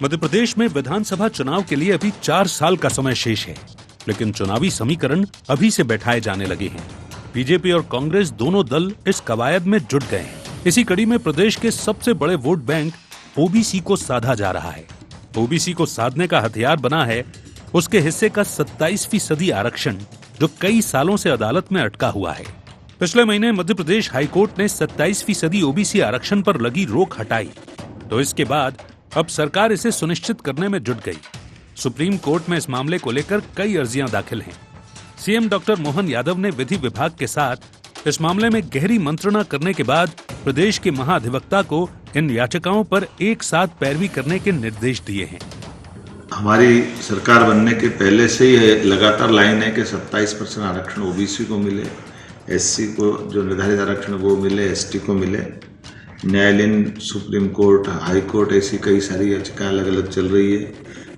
मध्य प्रदेश में विधानसभा चुनाव के लिए अभी 4 साल का समय शेष है, लेकिन चुनावी समीकरण अभी से बैठाए जाने लगे हैं। बीजेपी और कांग्रेस दोनों दल इस कवायद में जुट गए हैं। इसी कड़ी में प्रदेश के सबसे बड़े वोट बैंक ओबीसी को साधा जा रहा है। ओबीसी को साधने का हथियार बना है उसके हिस्से का 27% आरक्षण, जो कई सालों से अदालत में अटका हुआ है। पिछले महीने मध्य प्रदेश हाईकोर्ट ने 27% ओबीसी आरक्षण पर लगी रोक हटाई, तो इसके बाद अब सरकार इसे सुनिश्चित करने में जुट गई। सुप्रीम कोर्ट में इस मामले को लेकर कई अर्जियां दाखिल हैं। सीएम डॉक्टर मोहन यादव ने विधि विभाग के साथ इस मामले में गहरी मंत्रणा करने के बाद प्रदेश के महाधिवक्ता को इन याचिकाओं पर एक साथ पैरवी करने के निर्देश दिए हैं। हमारी सरकार बनने के पहले से ही लगातार लाइन है कि 27% आरक्षण ओबीसी को मिले, एससी को जो निर्धारित आरक्षण वो मिले, एसटी को मिले। न्यायालयीन, सुप्रीम कोर्ट, हाई कोर्ट, ऐसी कई सारी याचिकाएं अलग अलग चल रही है।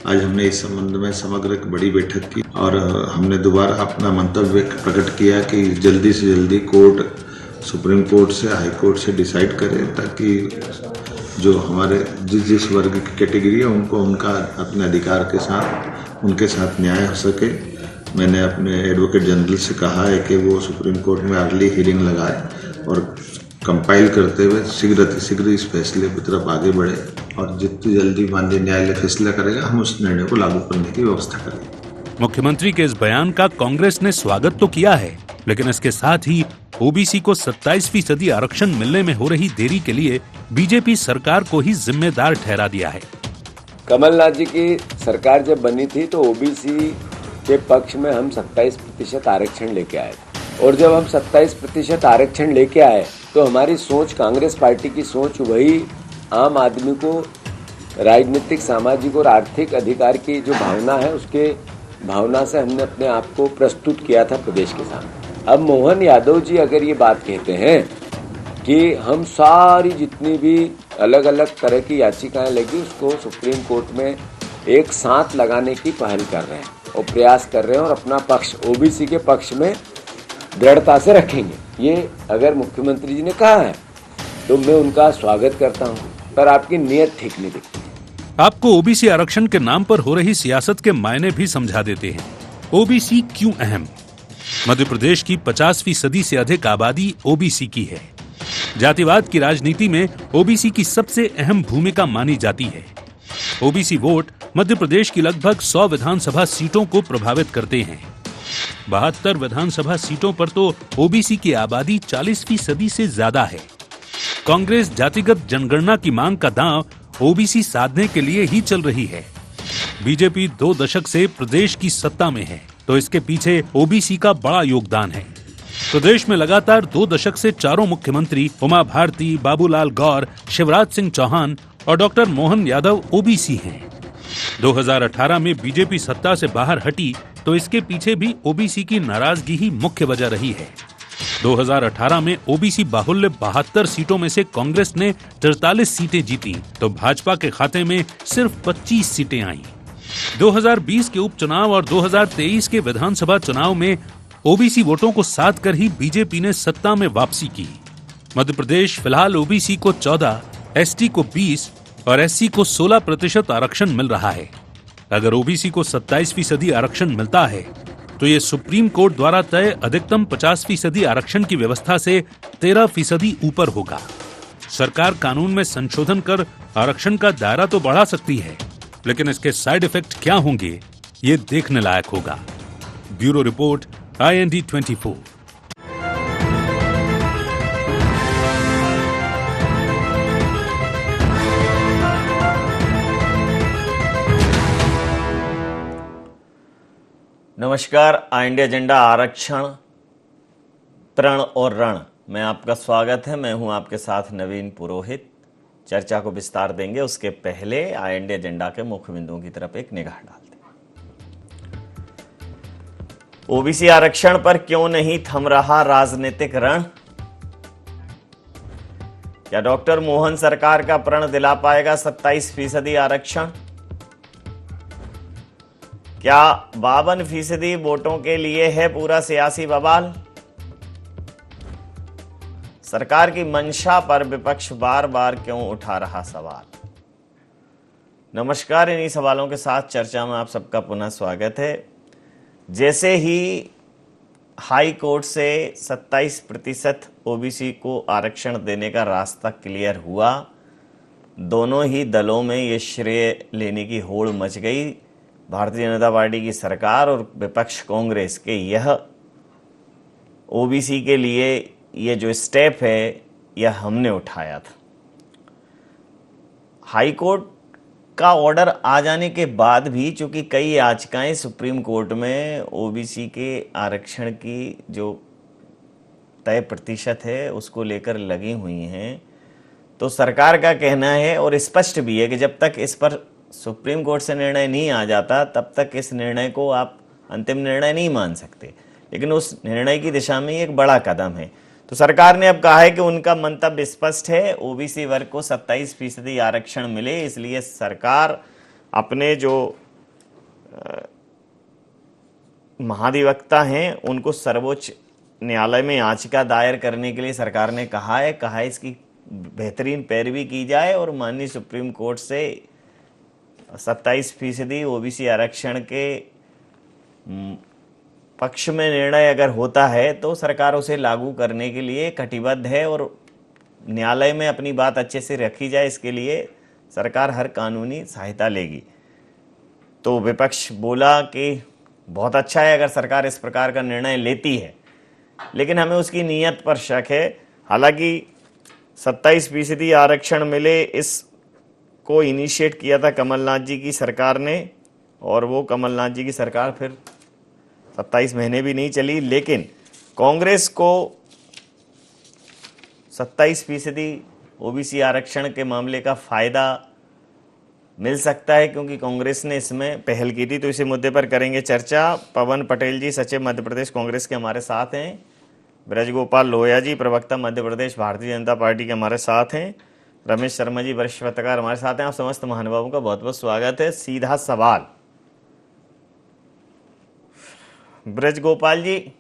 आज हमने इस संबंध में समग्र एक बड़ी बैठक की और हमने दोबारा अपना मंतव्य प्रकट किया कि जल्दी से जल्दी कोर्ट सुप्रीम कोर्ट से, हाई कोर्ट से डिसाइड करे, ताकि जो हमारे जिस वर्ग की कैटेगरी है उनको उनका अपने अधिकार के साथ उनके साथ न्याय हो सके। मैंने अपने एडवोकेट जनरल से कहा है कि वो सुप्रीम कोर्ट में अर्ली हियरिंग लगाए और कंपाइल करते हुए शीघ्र इस फैसले की तरफ आगे बढ़े और जितनी जल्दी माननीय न्यायालय फैसला करेगा हम उस निर्णय को लागू करने की व्यवस्था करेंगे। मुख्यमंत्री के इस बयान का कांग्रेस ने स्वागत तो किया है, लेकिन इसके साथ ही ओबीसी को 27% आरक्षण मिलने में हो रही देरी के लिए बीजेपी सरकार को ही जिम्मेदार ठहरा दिया है। कमलनाथ जी की सरकार जब बनी थी तो ओबीसी के पक्ष में हम 27% आरक्षण लेके आए, और जब हम 27% आरक्षण लेके आए तो हमारी सोच, कांग्रेस पार्टी की सोच वही आम आदमी को राजनीतिक, सामाजिक और आर्थिक अधिकार की जो भावना है, उसके भावना से हमने अपने आप को प्रस्तुत किया था प्रदेश के सामने। अब मोहन यादव जी अगर ये बात कहते हैं कि हम सारी जितनी भी अलग अलग तरह की याचिकाएं लगी उसको सुप्रीम कोर्ट में एक साथ लगाने की पहल कर रहे हैं और प्रयास कर रहे हैं और अपना पक्ष ओबीसी के पक्ष में दृढ़ता से रखेंगे, ये अगर मुख्यमंत्री जी ने कहा है तो मैं उनका स्वागत करता हूं, पर आपकी नीयत ठीक नहीं दिखती। आपको ओबीसी आरक्षण के नाम पर हो रही सियासत के मायने भी समझा देते हैं। ओबीसी क्यों अहम? मध्य प्रदेश की 50% से अधिक आबादी ओबीसी की है। जातिवाद की राजनीति में ओबीसी की सबसे अहम भूमिका मानी जाती है। ओबीसी वोट मध्य प्रदेश की लगभग 100 विधानसभा सीटों को प्रभावित करते हैं। 72 विधानसभा सीटों पर तो ओबीसी की आबादी 40% से ज्यादा है। कांग्रेस जातिगत जनगणना की मांग का दांव ओबीसी साधने के लिए ही चल रही है। बीजेपी 2 दशक से प्रदेश की सत्ता में है, तो इसके पीछे ओबीसी का बड़ा योगदान है। प्रदेश में लगातार 2 दशक से चारों मुख्यमंत्री उमा भारती, बाबूलाल गौर, शिवराज सिंह चौहान और डॉक्टर मोहन यादव ओबीसी हैं। 2018 में बीजेपी सत्ता से बाहर हटी तो इसके पीछे भी ओबीसी की नाराजगी ही मुख्य वजह रही है। 2018 में ओबीसी बाहुल्य 72 सीटों में से कांग्रेस ने 43 सीटें जीती, तो भाजपा के खाते में सिर्फ 25 सीटें आईं। 2020 के उपचुनाव और 2023 के विधानसभा चुनाव में ओबीसी वोटों को साध कर ही बीजेपी ने सत्ता में वापसी की। मध्य प्रदेश फिलहाल ओबीसी को 14, एसटी को 20 और एससी को 16% आरक्षण मिल रहा है। अगर ओबीसी को 27% आरक्षण मिलता है तो ये सुप्रीम कोर्ट द्वारा तय अधिकतम 50% आरक्षण की व्यवस्था से 13% ऊपर होगा। सरकार कानून में संशोधन कर आरक्षण का दायरा तो बढ़ा सकती है, लेकिन इसके साइड इफेक्ट क्या होंगे ये देखने लायक होगा। Bureau report, IND 24। नमस्कार, IND एजेंडा आरक्षण प्रण और रण में आपका स्वागत है। मैं हूं आपके साथ नवीन पुरोहित। चर्चा को विस्तार देंगे, उसके पहले IND एजेंडा के मुख्य बिंदुओं की तरफ एक निगाह डालते हैं। ओबीसी आरक्षण पर क्यों नहीं थम रहा राजनीतिक रण? क्या डॉक्टर मोहन सरकार का प्रण दिला पाएगा 27% आरक्षण? क्या 52% वोटों के लिए है पूरा सियासी बवाल? सरकार की मंशा पर विपक्ष बार बार क्यों उठा रहा सवाल? नमस्कार। इन्हीं सवालों के साथ चर्चा में आप सबका पुनः स्वागत है। जैसे ही हाई कोर्ट से 27% ओबीसी को आरक्षण देने का रास्ता क्लियर हुआ, दोनों ही दलों में ये श्रेय लेने की होड़ मच गई। भारतीय जनता पार्टी की सरकार और विपक्ष कांग्रेस के यह ओबीसी के लिए ये जो स्टेप है यह हमने उठाया था। हाई कोर्ट का ऑर्डर आ जाने के बाद भी चूंकि कई याचिकाएं सुप्रीम कोर्ट में ओबीसी के आरक्षण की जो तय प्रतिशत है उसको लेकर लगी हुई हैं, तो सरकार का कहना है और स्पष्ट भी है कि जब तक इस पर सुप्रीम कोर्ट से निर्णय नहीं आ जाता तब तक इस निर्णय को आप अंतिम निर्णय नहीं मान सकते। लेकिन उस निर्णय की दिशा में एक बड़ा कदम है। तो सरकार ने अब कहा है कि उनका मंतव्य स्पष्ट है, ओबीसी वर्ग को 27% आरक्षण मिले। इसलिए सरकार अपने जो महाधिवक्ता हैं उनको सर्वोच्च न्यायालय में याचिका दायर करने के लिए सरकार ने कहा है इसकी बेहतरीन पैरवी की जाए और माननीय सुप्रीम कोर्ट से 27% ओबीसी आरक्षण के पक्ष में निर्णय अगर होता है तो सरकार उसे लागू करने के लिए कटिबद्ध है और न्यायालय में अपनी बात अच्छे से रखी जाए, इसके लिए सरकार हर कानूनी सहायता लेगी। तो विपक्ष बोला कि बहुत अच्छा है अगर सरकार इस प्रकार का निर्णय लेती है, लेकिन हमें उसकी नीयत पर शक है। हालांकि 27% आरक्षण मिले, इसको इनिशिएट किया था कमलनाथ जी की सरकार ने, और वो कमलनाथ जी की सरकार फिर 27 महीने भी नहीं चली। लेकिन कांग्रेस को 27% ओबीसी आरक्षण के मामले का फायदा मिल सकता है क्योंकि कांग्रेस ने इसमें पहल की थी। तो इसी मुद्दे पर करेंगे चर्चा। पवन पटेल जी सचिव मध्य प्रदेश कांग्रेस के हमारे साथ हैं। ब्रजगोपाल लोहिया जी प्रवक्ता मध्य प्रदेश भारतीय जनता पार्टी के हमारे साथ हैं। रमेश शर्मा जी वरिष्ठ पत्रकार हमारे साथ हैं। आप समस्त महानुभावों का बहुत बहुत स्वागत है। सीधा सवाल, ब्रजगोपाल जी,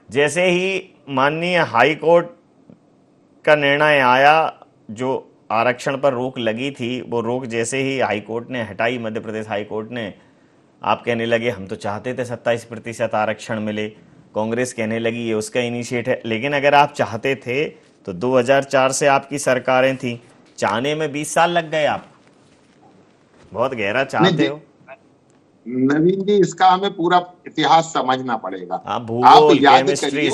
जैसे ही माननीय हाई कोर्ट का निर्णय आया, जो आरक्षण पर रोक लगी थी वो रोक जैसे ही हाई कोर्ट ने हटाई, मध्य प्रदेश हाई कोर्ट ने, आप कहने लगे हम तो चाहते थे 27% आरक्षण मिले। कांग्रेस कहने लगी ये उसका इनिशिएट है। लेकिन अगर आप चाहते थे तो 2004 से आपकी सरकारें थी, चाहने में 20 साल लग गए। आप बहुत गहरा चाहते हो नवीन जी, इसका हमें पूरा इतिहास समझना पड़ेगा। आप याद करिए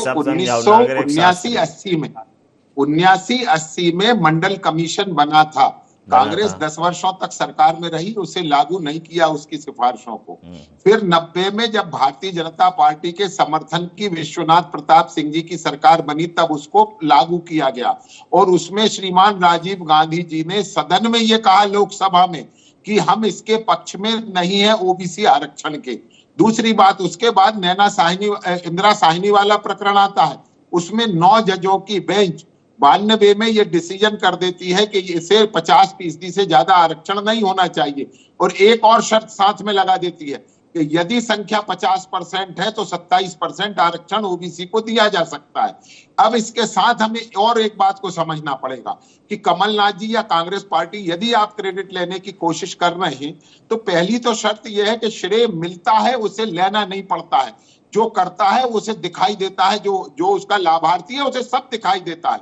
1979-80 में मंडल कमीशन बना था। कांग्रेस 10 वर्षों तक सरकार में रही, उसे लागू नहीं किया उसकी सिफारिशों को। फिर 90 में जब भारतीय जनता पार्टी के समर्थन की विश्वनाथ प्रताप सिंह जी की सरकार बनी तब उसको लागू किया गया। और उसमें श्रीमान राजीव गांधी जी ने सदन में ये कहा लोकसभा में कि हम इसके पक्ष में नहीं है ओबीसी आरक्षण के। दूसरी बात, उसके बाद इंदिरा साहनी वाला प्रकरण आता है, उसमें 9 जजों की बेंच 92 में ये डिसीजन कर देती है कि इसे 50% से ज्यादा आरक्षण नहीं होना चाहिए। और एक और शर्त साथ में लगा देती है कि यदि संख्या 50% है तो 27% आरक्षण ओबीसी को दिया जा सकता है। अब इसके साथ हमें और एक बात को समझना पड़ेगा कि कमलनाथ जी या कांग्रेस पार्टी यदि आप क्रेडिट लेने की कोशिश कर रहे हैं तो पहली तो शर्त यह है कि श्रेय मिलता है उसे लेना नहीं पड़ता है। जो करता है उसे दिखाई देता है, जो उसका लाभार्थी है उसे सब दिखाई देता है।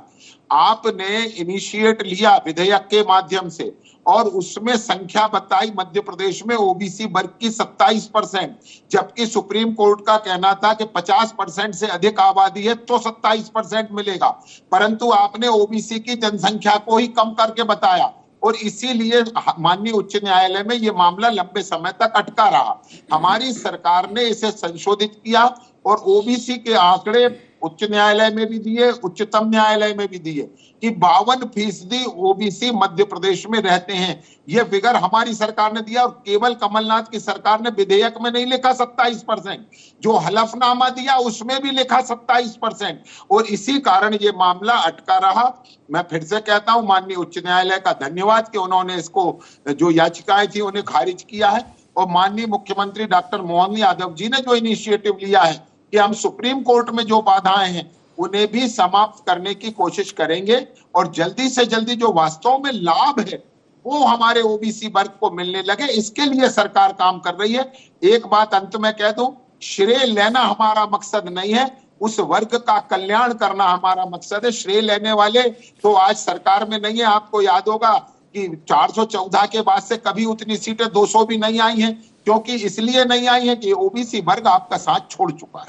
आपने इनिशिएट लिया विधेयक के माध्यम से और उसमें संख्या बताई मध्य प्रदेश में ओबीसी वर्ग की 27%, जबकि सुप्रीम कोर्ट का कहना था कि 50% से अधिक आबादी है तो 27% मिलेगा। परंतु आपने ओबीसी की जनसंख्या को ही कम करके बताया और इसीलिए माननीय उच्च न्यायालय में यह मामला लंबे समय तक अटका रहा। हमारी सरकार ने इसे संशोधित किया और ओबीसी के आंकड़े उच्च न्यायालय में भी दिए, उच्चतम न्यायालय में भी दिए कि 52% ओबीसी मध्य प्रदेश में रहते हैं। यह फिगर हमारी सरकार ने दिया और केवल कमलनाथ की सरकार ने विधेयक में नहीं लिखा 27%, जो हलफनामा दिया उसमें भी लिखा 27%। और इसी कारण ये मामला अटका रहा। मैं फिर से कहता हूं माननीय उच्च न्यायालय का धन्यवाद कि उन्होंने इसको जो याचिकाएं थी उन्हें खारिज किया है और माननीय मुख्यमंत्री डॉक्टर मोहन यादव जी ने जो इनिशिएटिव लिया है कि हम सुप्रीम कोर्ट में जो बाधाएं हैं उन्हें भी समाप्त करने की कोशिश करेंगे और जल्दी से जल्दी जो वास्तव में लाभ है वो हमारे ओबीसी वर्ग को मिलने लगे। इसके लिए सरकार काम कर रही है। एक बात अंत में कह दूं, श्रेय लेना हमारा मकसद नहीं है, उस वर्ग का कल्याण करना हमारा मकसद है। श्रेय लेने वाले तो आज सरकार में नहीं है। आपको याद होगा कि 414 के बाद से कभी उतनी सीटें 200 भी नहीं आई हैं, क्योंकि इसलिए नहीं आई है कि ओबीसी वर्ग आपका साथ छोड़ चुका है।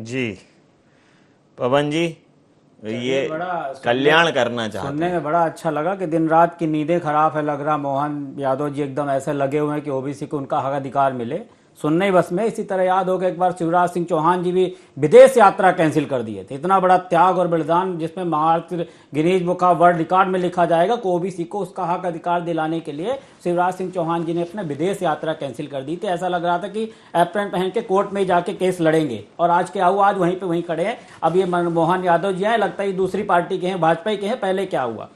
जी पवन जी, ये कल्याण करना चाहते हैं। सुनने में बड़ा अच्छा लगा कि दिन रात की नींदें खराब है, लग रहा मोहन यादव जी एकदम ऐसे लगे हुए हैं कि ओबीसी को उनका हक अधिकार मिले। सुनने ही बस में। इसी तरह याद होगा एक बार शिवराज सिंह चौहान जी भी विदेश यात्रा कैंसिल कर दिए थे। इतना बड़ा त्याग और बलिदान जिसमें Maharashtra Guinness book of world record में लिखा जाएगा कि ओबीसी को उसका हक अधिकार दिलाने के लिए शिवराज सिंह चौहान जी ने अपने विदेश यात्रा कैंसिल कर दी थी। ऐसा लग रहा था कि एप्रन पहन के कोर्ट में जाके केस लड़ेंगे, और आज क्या हुआ, आज वहीं पे वहीं खड़े हैं। अब ये मोहन यादव जी हैं, लगता है दूसरी पार्टी के हैं, भाजपा के हैं। पहले क्या हुआ,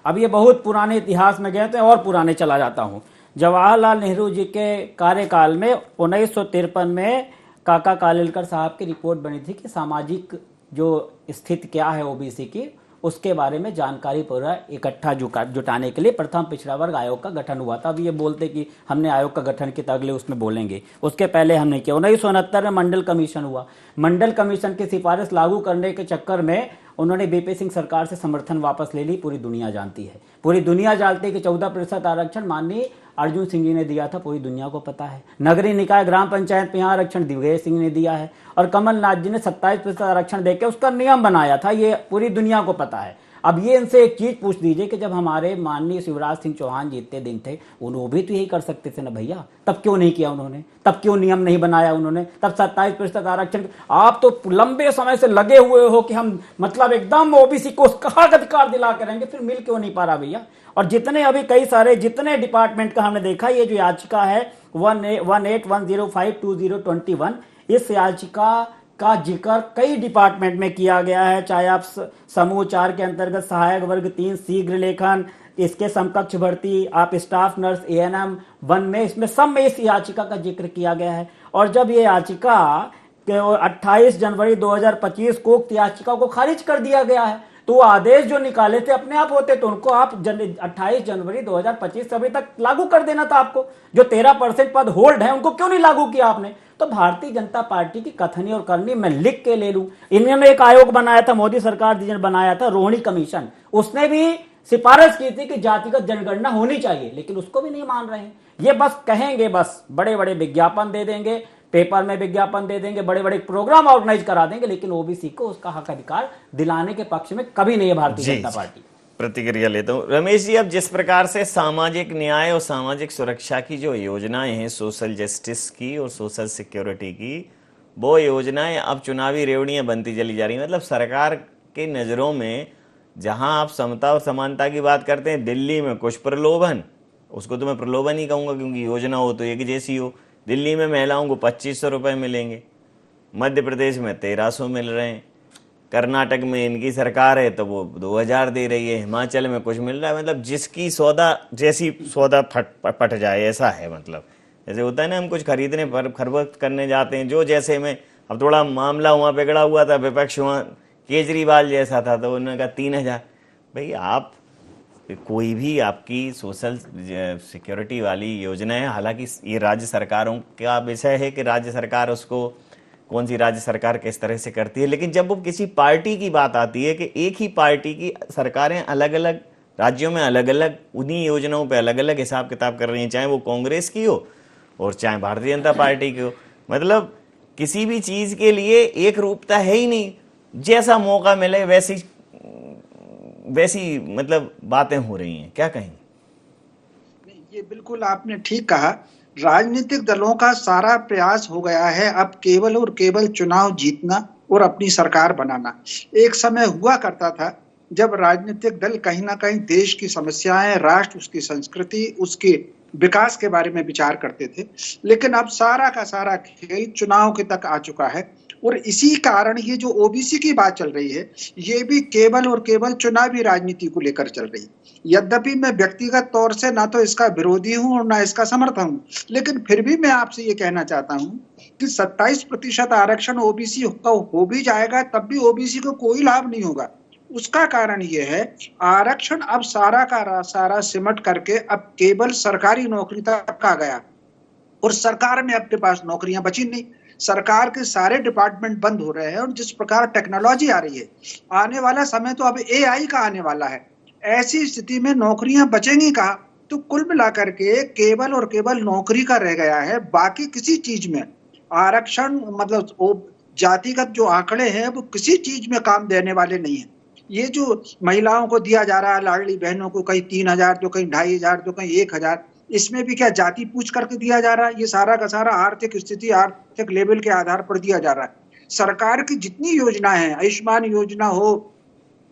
अब ये बहुत पुराने इतिहास में गए थे और पुराने चला जाता हूँ। जवाहरलाल नेहरू जी के कार्यकाल में 1953 में काका कालेलकर साहब की रिपोर्ट बनी थी कि सामाजिक जो स्थिति क्या है ओबीसी की, उसके बारे में जानकारी पूरा इकट्ठा जुटाने के लिए प्रथम पिछड़ा वर्ग आयोग का गठन हुआ था। अब ये बोलते कि हमने आयोग का गठन किया, अगले उसमें बोलेंगे, उसके पहले हमने किया। 1969 में मंडल कमीशन हुआ। मंडल कमीशन की सिफारिश लागू करने के चक्कर में उन्होंने बीपी सिंह सरकार से समर्थन वापस ले ली। पूरी दुनिया जानती है, पूरी दुनिया जानती है कि 14% आरक्षण माननीय अर्जुन सिंह जी ने दिया था, पूरी दुनिया को पता है। नगरीय निकाय ग्राम पंचायत में आरक्षण दिग्विजय सिंह ने दिया है, और कमलनाथ जी ने 27% आरक्षण देकर उसका नियम बनाया था, ये पूरी दुनिया को पता है। अब ये इनसे एक चीज पूछ दीजिए कि जब हमारे माननीय शिवराज सिंह चौहान जी इतने दिन थे, उन्होंने भी तो यही कर सकते थे ना भैया, तब क्यों नहीं किया उन्होंने? तब क्यों नियम नहीं बनाया उन्होंने? तब 27% आरक्षण। आप तो लंबे समय से लगे हुए हो कि हम मतलब एकदम ओबीसी को उसका हक अधिकार दिला करेंगे, फिर मिल क्यों नहीं पा रहा भैया? और जितने अभी कई सारे जितने डिपार्टमेंट का हमने देखा, ये जो याचिका है 1810522021, इस याचिका का जिक्र कई डिपार्टमेंट में किया गया है। चाहे आप समूह 4 के अंतर्गत सहायक वर्ग 3 शीघ्र लेखन, इसके समकक्ष भर्ती, आप स्टाफ नर्स ANM 1 में, इसमें सब में इस याचिका का जिक्र किया गया है। और जब ये याचिका 28 जनवरी 2025 को उक्त याचिका को खारिज कर दिया गया है, तो आदेश जो निकाले थे अपने आप होते, तो उनको आप 28 जनवरी 2025 से अभी तक लागू कर देना था आपको। जो 13% पद होल्ड है उनको क्यों नहीं लागू किया आपने? तो भारतीय जनता पार्टी की कथनी और करनी मैं लिख के ले लूं। इन्होंने एक आयोग बनाया था, मोदी सरकार जिसने बनाया था, रोहिणी कमीशन, उसने भी सिफारिश की थी कि जातिगत जनगणना होनी चाहिए, लेकिन उसको भी नहीं मान रहे हैं। ये बस कहेंगे, बस बड़े बड़े विज्ञापन दे देंगे, पेपर में विज्ञापन दे देंगे, बड़े बड़े प्रोग्राम ऑर्गेनाइज करा देंगे, लेकिन ओबीसी को उसका हक अधिकार दिलाने के पक्ष में कभी नहीं है भारतीय जनता पार्टी। प्रतिक्रिया लेता हूँ रमेश जी। अब जिस प्रकार से सामाजिक न्याय और सामाजिक सुरक्षा की जो योजनाएं हैं, सोशल जस्टिस की और सोशल सिक्योरिटी की, वो योजनाएं अब चुनावी रेवड़ियां बनती चली जा रही हैं। मतलब सरकार के नज़रों में जहां आप समता और समानता की बात करते हैं, दिल्ली में कुछ प्रलोभन, उसको तो मैं प्रलोभन ही कहूँगा क्योंकि योजना हो तो एक जैसी हो। दिल्ली में महिलाओं को 2500 रुपये मिलेंगे, मध्य प्रदेश में 1300 मिल रहे हैं, कर्नाटक में इनकी सरकार है तो वो 2000 दे रही है, हिमाचल में कुछ मिल रहा है। मतलब जिसकी सौदा जैसी सौदा पट जाए ऐसा है। मतलब जैसे होता है ना, हम कुछ खरीदने पर खरबत करने जाते हैं, जो जैसे में अब थोड़ा मामला वहाँ बिगड़ा हुआ था, विपक्ष वहाँ केजरीवाल जैसा था, तो उन्होंने कहा 3000। भाई आप कोई भी आपकी सोशल सिक्योरिटी वाली योजना है, हालांकि ये राज्य सरकारों का विषय है कि राज्य सरकार उसको, कौन सी राज्य सरकार किस तरह से करती है, लेकिन जब वो किसी पार्टी की बात आती है कि एक ही पार्टी की सरकारें अलग अलग राज्यों में अलग अलग उन्हीं योजनाओं पे अलग अलग हिसाब किताब कर रही हैं, चाहे वो कांग्रेस की हो और चाहे भारतीय जनता पार्टी की हो। मतलब किसी भी चीज के लिए एक रूपता है ही नहीं, जैसा मौका मिले वैसी मतलब बातें हो रही हैं। क्या कहेंगे? ये बिल्कुल आपने ठीक कहा। राजनीतिक दलों का सारा प्रयास हो गया है अब केवल और केवल चुनाव जीतना और अपनी सरकार बनाना। एक समय हुआ करता था जब राजनीतिक दल कहीं ना कहीं देश की समस्याएं, राष्ट्र, उसकी संस्कृति, उसके विकास के बारे में विचार करते थे, लेकिन अब सारा का सारा खेल चुनाव के तक आ चुका है। और इसी कारण ये जो ओबीसी की बात चल रही है, ये भी केवल और केवल चुनावी राजनीति को लेकर चल रही है। यद्यपि मैं व्यक्तिगत तौर से ना तो इसका विरोधी हूं और ना इसका समर्थक हूं, लेकिन फिर भी मैं आपसे ये कहना चाहता हूं कि 27% आरक्षण ओबीसी का हो भी जाएगा तब भी ओबीसी को कोई लाभ नहीं होगा। उसका कारण ये है, आरक्षण अब सारा का सारा सिमट करके अब केवल सरकारी नौकरी तक आ गया और सरकार में आपके पास नौकरियां बची नहीं। सरकार के सारे डिपार्टमेंट बंद हो रहे हैं और जिस प्रकार टेक्नोलॉजी आ रही है, आने वाला समय तो अब एआई का आने वाला है। ऐसी स्थिति में नौकरियां बचेंगी कहाँ? तो कुल मिलाकर के केवल और केवल नौकरी का रह गया है, बाकी किसी चीज में आरक्षण मतलब जातिगत जो आंकड़े हैं वो किसी चीज में काम देने वाले नहीं है। ये जो महिलाओं को दिया जा रहा है, लाडली बहनों को कहीं 3,000 तो कहीं 2,500 तो कहीं 1,000, इसमें भी क्या जाति पूछ करके दिया जा रहा है? ये सारा का सारा आर्थिक स्थिति, आर्थिक लेवल के आधार पर दिया जा रहा है। सरकार की जितनी योजनाएं हैं, आयुष्मान योजना हो,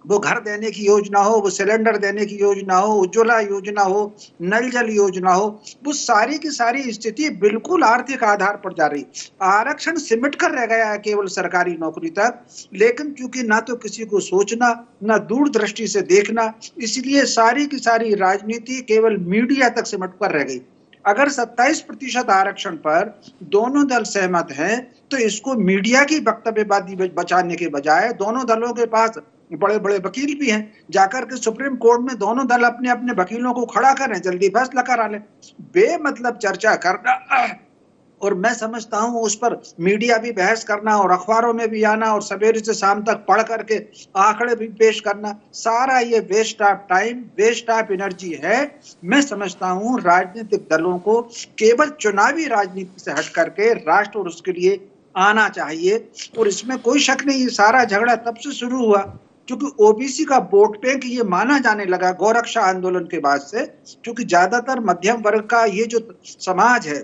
वो घर देने की योजना हो, वो सिलेंडर देने की योजना हो, उज्ज्वला योजना हो, नल जल योजना हो, वो सारी की सारी स्थिति बिल्कुल आर्थिक आधार पर जा रही। आरक्षण सिमट कर रह गया है केवल सरकारी नौकरी तक, लेकिन क्योंकि ना तो किसी को सोचना, ना दूरदृष्टि से देखना, इसलिए सारी की सारी राजनीति केवल मीडिया तक सिमट कर रह गई। अगर 27% आरक्षण पर दोनों दल सहमत हैं, तो इसको मीडिया की वक्तव्यबाजी बचाने के बजाय दोनों दलों के पास बड़े बड़े वकील भी हैं, जाकर के सुप्रीम कोर्ट में दोनों दल अपने अपने वकीलों को खड़ा करें, जल्दी फैसला करा लें। बेमतलब चर्चा करना, और मैं समझता हूं उस पर मीडिया भी बहस करना और अखबारों में भी आना और सवेरे से शाम तक पढ़ करके आंकड़े भी पेश करना, सारा ये waste of time, waste of energy है। मैं समझता हूं राजनीतिक दलों को केवल चुनावी राजनीति से हट करके राष्ट्र और उसके लिए आना चाहिए। और इसमें कोई शक नहीं, सारा झगड़ा तब से शुरू हुआ क्योंकि ओबीसी का वोट बैंक ये माना जाने लगा गौरक्षा आंदोलन के बाद से, क्योंकि ज्यादातर मध्यम वर्ग का ये जो समाज है,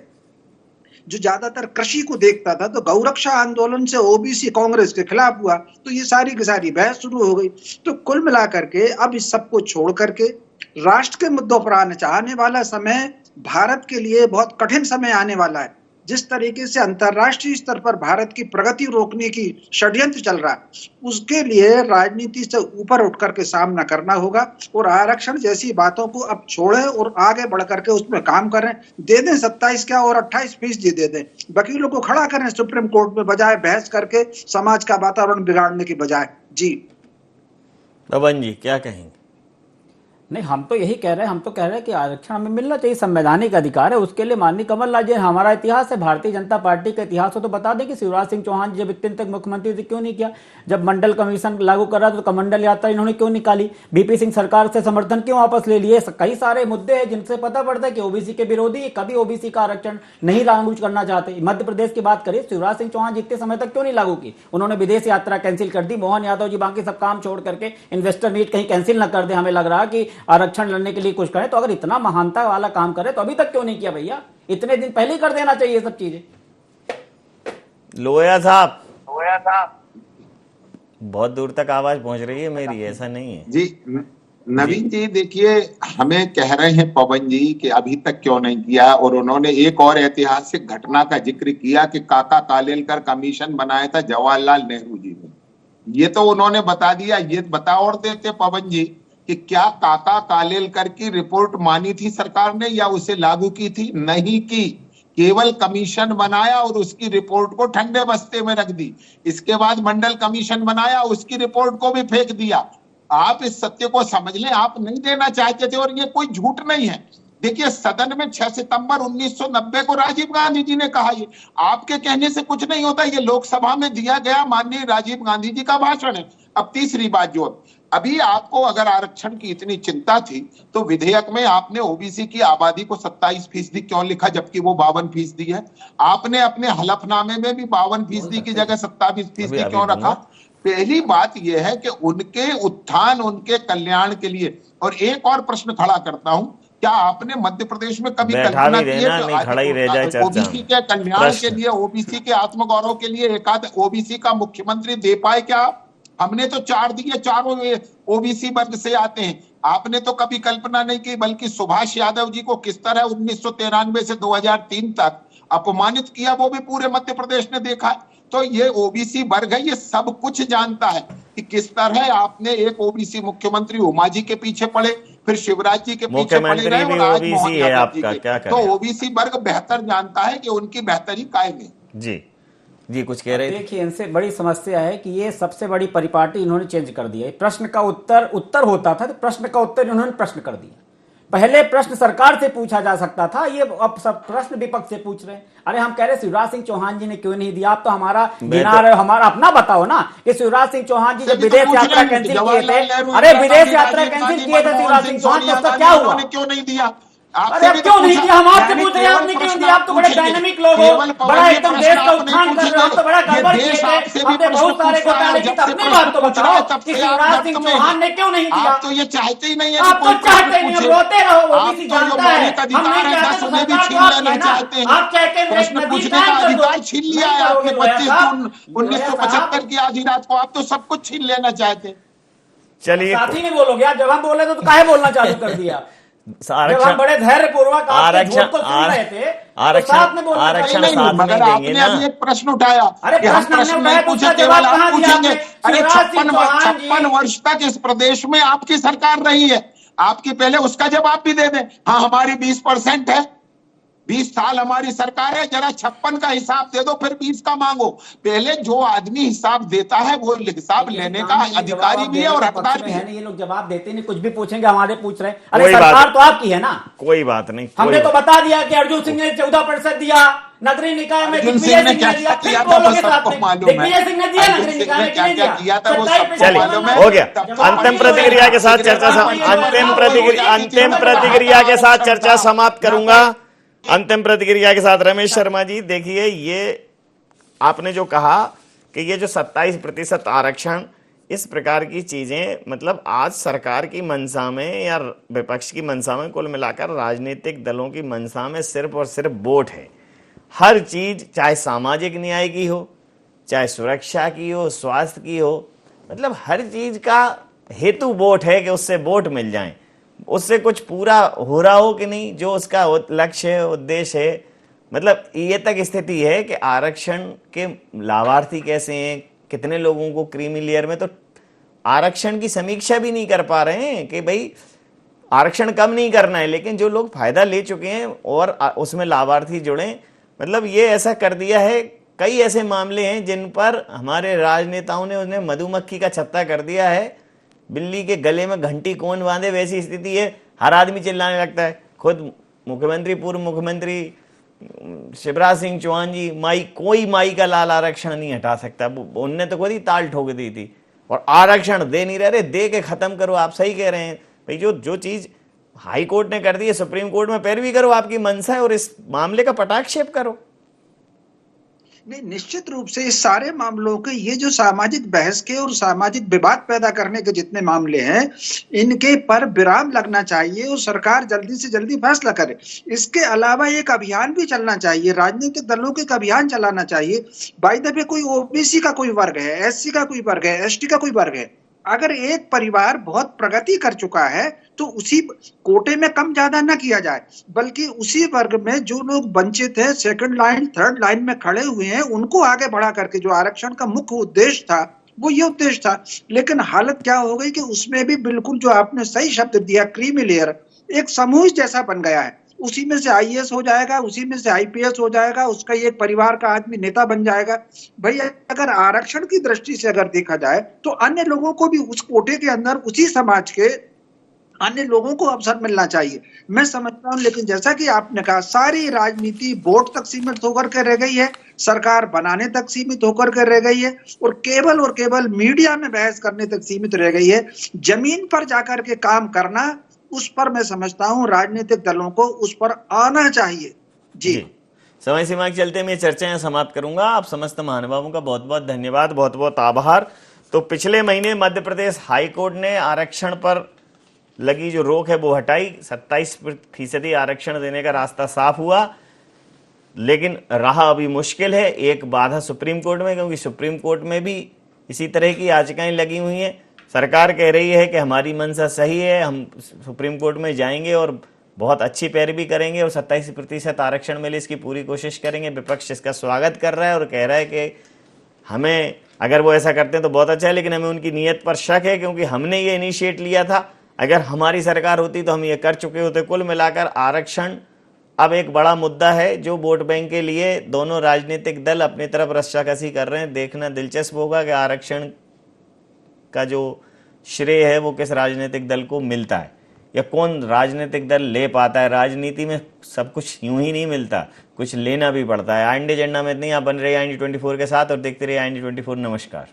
जो ज्यादातर कृषि को देखता था, तो गौरक्षा आंदोलन से ओबीसी कांग्रेस के खिलाफ हुआ, तो ये सारी की सारी बहस शुरू हो गई। तो कुल मिलाकर के अब इस सबको छोड़ करके राष्ट्र के मुद्दों पर आने वाला समय भारत के लिए बहुत कठिन समय आने वाला है। जिस तरीके से अंतर्राष्ट्रीय स्तर पर भारत की प्रगति रोकने की षड्यंत्र चल रहा है, उसके लिए राजनीति से ऊपर उठ करके सामना करना होगा और आरक्षण जैसी बातों को अब छोड़े और आगे बढ़ करके उसमें काम करें। दे दें 27 क्या और 28% दे दें, वकीलों को खड़ा करें सुप्रीम कोर्ट में, बजाय बहस करके समाज का वातावरण बिगाड़ने की बजाय। जी पवन जी क्या कहेंगे? नहीं, हम तो यही कह रहे हैं, हम तो कह रहे हैं कि आरक्षण हमें मिलना चाहिए, संवैधानिक अधिकार है। उसके लिए माननीय कमलनाथ जी, हमारा इतिहास है, भारतीय जनता पार्टी का इतिहास हो तो बता दें कि शिवराज सिंह चौहान जी जब इतने तक मुख्यमंत्री थे क्यों नहीं किया? जब मंडल कमीशन लागू कर रहा था तो कमंडल यात्रा इन्होंने क्यों निकाली? बीपी सिंह सरकार से समर्थन क्यों वापस ले लिए? कई सारे मुद्दे हैं जिनसे पता पड़ता है कि ओबीसी के विरोधी कभी ओबीसी का आरक्षण नहीं लागू करना चाहते। मध्य प्रदेश की बात करें, शिवराज सिंह चौहान जी इतने समय तक क्यों नहीं लागू की? उन्होंने विदेश यात्रा कैंसिल कर दी। मोहन यादव जी बाकी सब काम छोड़ करके इन्वेस्टर मीट कहीं कैंसिल न कर दे, हमें लग रहा कि आरक्षण लड़ने के लिए कुछ करें। तो अगर इतना महानता वाला काम करे तो अभी तक क्यों नहीं किया भैया? इतने दिन पहले ही कर देना चाहिए सब चीजें। लोया साहब बहुत दूर तक आवाज पहुंच रही है मेरी, ऐसा नहीं है जी। नवीन जी देखिए, हमें कह रहे हैं पवन जी कि अभी तक क्यों नहीं किया, और उन्होंने एक और ऐतिहासिक घटना का जिक्र किया कि काका कालेलकर कमीशन बनाया था जवाहरलाल नेहरू जी ने। ये तो उन्होंने बता दिया। ये बता और देते पवन जी कि क्या काका कालेलकर की रिपोर्ट मानी थी सरकार ने या उसे लागू की थी? नहीं की, केवल कमीशन बनाया और उसकी रिपोर्ट को ठंडे बस्ते में रख दी। इसके बाद मंडल कमीशन बनाया, उसकी रिपोर्ट को भी फेंक दिया। आप इस सत्य को समझ लें, आप नहीं देना चाहते थे, और ये कोई झूठ नहीं है। देखिए, सदन में 6 सितंबर 1990 को राजीव गांधी जी ने कहा, ये आपके कहने से कुछ नहीं होता, ये लोकसभा में दिया गया माननीय राजीव गांधी जी का भाषण है। अब तीसरी बात, जो अभी आपको अगर आरक्षण की इतनी चिंता थी तो विधेयक में आपने ओबीसी की आबादी को 27% क्यों लिखा जबकि वो 52% है? आपने अपने हलफनामे में भी 52% की जगह 27% क्यों रखा? पहली बात यह है कि उनके उत्थान, उनके कल्याण के लिए। और एक और प्रश्न खड़ा करता हूं, क्या आपने मध्य प्रदेश में कभी कल्पना की है कि ओबीसी के कल्याण के लिए, ओबीसी के आत्मगौरव के लिए एक आध ओबीसी का मुख्यमंत्री दे पाए क्या? हमने तो 4 दिए, चारों ओबीसी वर्ग से आते हैं। आपने तो कभी कल्पना नहीं की, बल्कि सुभाष यादव जी को किस तरह 1993 से 2003 तक अपमानित किया, वो भी पूरे मध्य प्रदेश ने देखा है। तो ये ओबीसी वर्ग है, ये सब कुछ जानता है कि किस तरह आपने एक ओबीसी मुख्यमंत्री उमा जी के पीछे पड़े, फिर शिवराज जी के पीछे पड़े रहे, और आज मोहन यादव जी के। तो ओबीसी वर्ग बेहतर जानता है कि उनकी बेहतरी कायम है। जी जी कुछ कह रहे थे। देखिए, इनसे बड़ी समस्या है कि ये सबसे बड़ी परिपाटी इन्होंने चेंज कर दिया है। प्रश्न का उत्तर होता था तो प्रश्न का उत्तर इन्होंने प्रश्न कर दिया। पहले प्रश्न सरकार से पूछा जा सकता था, ये अब सब प्रश्न विपक्ष से पूछ रहे हैं। अरे हम कह रहे शिवराज सिंह चौहान जी ने क्यों नहीं दिया? आप तो हमारा गिना रहे हो, हमारा अपना बताओ ना कि शिवराज सिंह चौहान जी जब विदेश यात्रा कैंसिल किए थे, अरे विदेश यात्रा कैंसिल किए थे शिवराज सिंह चौहान, तो उसका क्या हुआ? क्यों नहीं दिया? अरे अब क्यों नहीं दिया? हम आपसे पूछ रहे हैं, आपने क्यों दिया? आप तो बड़े डायनामिक लोग हो, बड़ा एकदम देश का उत्थान कर रहे हो, तो बड़ा गड़बड़ किए थे, हमने बहुत सारे घोटाले की। अपनी बात तो बताओ कि शिवराज सिंह चौहान ने क्यों नहीं दिया? आप तो ये चाहते ही नहीं है, आप तो चाहते नहीं, अब रोते रहो, ओबीसी जानता है हम नहीं चाहते तो सरकार तो आपकी है ना। आप कहते हैं प्रश्न पूछने का अधिकार छीन लिया है आपने 25 जून 1975 की आधी रात को। आप तो सब कुछ छीन लेना चाहते। चलिए साथी नहीं बोलोगे आप? जब हम बोले तो काहे बोलना चालू कर दिया? जब हम बड़े धैर्य पूर्वक आरक्षण मगर आपने अभी एक प्रश्न उठाया। अरे हम प्रश्न नहीं पूछे, केवल आप पूछेंगे। अरे 56 वर्ष तक इस प्रदेश में आपकी सरकार रही है, आपकी पहले उसका जवाब भी दे दें। हाँ, हमारी 20% है, 20 साल हमारी सरकार है, जरा 56 का हिसाब दे दो, फिर 20 का मांगो। पहले जो आदमी हिसाब देता है वो हिसाब लेने का अधिकारी भी है और हकदार भी है। ये लोग जवाब देते नहीं, कुछ भी पूछेंगे, हमारे पूछ रहे हैं। अरे सरकार तो आपकी है ना, कोई बात नहीं। हमने तो बता दिया कि अर्जुन सिंह ने 14% दिया, नगरीय निकाय में दिग्विजय सिंह ने दिया, फिर बोलोगे साथ में दिग्विजय सिंह ने दिया, नगरीय निकाय में किसने दिया? चलिए हो गया। अंतिम प्रतिक्रिया के साथ चर्चा समाप्त करूंगा। अंतिम प्रतिक्रिया के साथ रमेश शर्मा जी, देखिए ये आपने जो कहा कि ये जो 27% आरक्षण, इस प्रकार की चीजें, मतलब आज सरकार की मंशा में या विपक्ष की मंशा में, कुल मिलाकर राजनीतिक दलों की मंशा में सिर्फ और सिर्फ वोट है। हर चीज, चाहे सामाजिक न्याय की हो, चाहे सुरक्षा की हो, स्वास्थ्य की हो, मतलब हर चीज का हेतु वोट है कि उससे वोट मिल जाए, उससे कुछ पूरा हो रहा हो कि नहीं, जो उसका लक्ष्य है, उद्देश्य है। मतलब ये तक स्थिति है कि आरक्षण के लाभार्थी कैसे हैं, कितने लोगों को क्रीमी लेयर में, तो आरक्षण की समीक्षा भी नहीं कर पा रहे हैं कि भाई आरक्षण कम नहीं करना है, लेकिन जो लोग फायदा ले चुके हैं और उसमें लाभार्थी जुड़े, मतलब ये ऐसा कर दिया है। कई ऐसे मामले हैं जिन पर हमारे राजनेताओं ने उन्हें मधुमक्खी का छत्ता कर दिया है। बिल्ली के गले में घंटी कौन बांधे, वैसी स्थिति है। हर आदमी चिल्लाने लगता है। खुद मुख्यमंत्री, पूर्व मुख्यमंत्री शिवराज सिंह चौहान जी, कोई माई का लाल आरक्षण नहीं हटा सकता, उनने तो खुद ही ताल ठोक दी थी। और आरक्षण दे नहीं रहे, दे के खत्म करो। आप सही कह रहे हैं भाई, जो चीज हाई कोर्ट ने कर दी है, सुप्रीम कोर्ट में पैरवी करो, आपकी मंशा है, और इस मामले का पटाक्षेप करो। नहीं, निश्चित रूप से इस सारे मामलों के, ये जो सामाजिक बहस के और सामाजिक विवाद पैदा करने के जितने मामले हैं, इनके पर विराम लगना चाहिए और सरकार जल्दी से जल्दी फैसला करे। इसके अलावा एक अभियान भी चलना चाहिए, राजनीतिक दलों के एक अभियान चलाना चाहिए। बाय द वे, कोई ओबीसी का कोई वर्ग है, एससी का कोई वर्ग है, एसटी का कोई वर्ग है, अगर एक परिवार बहुत प्रगति कर चुका है तो उसी कोटे में कम ज्यादा न किया जाए, बल्कि उसी वर्ग में जो लोग वंचित है, सेकंड लाइन, थर्ड लाइन में खड़े हुए हैं, उनको आगे बढ़ा करके, जो आरक्षण का मुख्य उद्देश्य था वो ये उद्देश्य था। लेकिन हालत क्या हो गई कि उसमें भी बिल्कुल, जो आपने सही शब्द दिया, क्रीमी लेयर, एक समूह जैसा बन गया है। उसी में से आईएएस हो जाएगा, उसी में से आईपीएस हो जाएगा, उसका एक परिवार का आदमी नेता बन जाएगा। भाई, अगर आरक्षण की दृष्टि से अगर देखा जाए तो अन्य लोगों को भी उस कोटे के अंदर, उसी समाज के अन्य लोगों को अवसर मिलना चाहिए, मैं समझता हूं। लेकिन जैसा कि आपने कहा, सारी राजनीति वोट तक सीमित होकर के रह गई है, सरकार बनाने तक सीमित होकर के रह गई है, और केवल मीडिया में बहस करने तक सीमित रह गई है। जमीन पर जाकर के काम करना, उस पर मैं समझता हूं राजनीतिक दलों को उस पर आना चाहिए। जी। समय सीमा के चलते मैं चर्चा समाप्त करूंगा। आप समस्त महानुभावों का बहुत बहुत धन्यवाद, बहुत बहुत आभार। तो पिछले महीने मध्य प्रदेश हाईकोर्ट ने आरक्षण पर लगी जो रोक है वो हटाई, 27% आरक्षण देने का रास्ता साफ हुआ, लेकिन रहा अभी मुश्किल है। एक बाधा सुप्रीम कोर्ट में, क्योंकि सुप्रीम कोर्ट में भी इसी तरह की याचिकाएं लगी हुई हैं। सरकार कह रही है कि हमारी मंशा सही है, हम सुप्रीम कोर्ट में जाएंगे और बहुत अच्छी पैरवी करेंगे और 27% आरक्षण मिले, इसकी पूरी कोशिश करेंगे। विपक्ष इसका स्वागत कर रहा है और कह रहा है कि हमें, अगर वो ऐसा करते हैं तो बहुत अच्छा है, लेकिन हमें उनकी नीयत पर शक है, क्योंकि हमने ये इनिशिएट लिया था। अगर हमारी सरकार होती तो हम ये कर चुके होते। कुल मिलाकर आरक्षण अब एक बड़ा मुद्दा है जो वोट बैंक के लिए दोनों राजनीतिक दल अपनी तरफ रस्साकसी कर रहे हैं। देखना दिलचस्प होगा कि आरक्षण का जो श्रेय है वो किस राजनीतिक दल को मिलता है या कौन राजनीतिक दल ले पाता है। राजनीति में सब कुछ यूं ही नहीं मिलता, कुछ लेना भी पड़ता है। इंडिया एजेंडा में इतनी आप बन रहे हैं IND24 के साथ और देखते रहिए IND24। नमस्कार।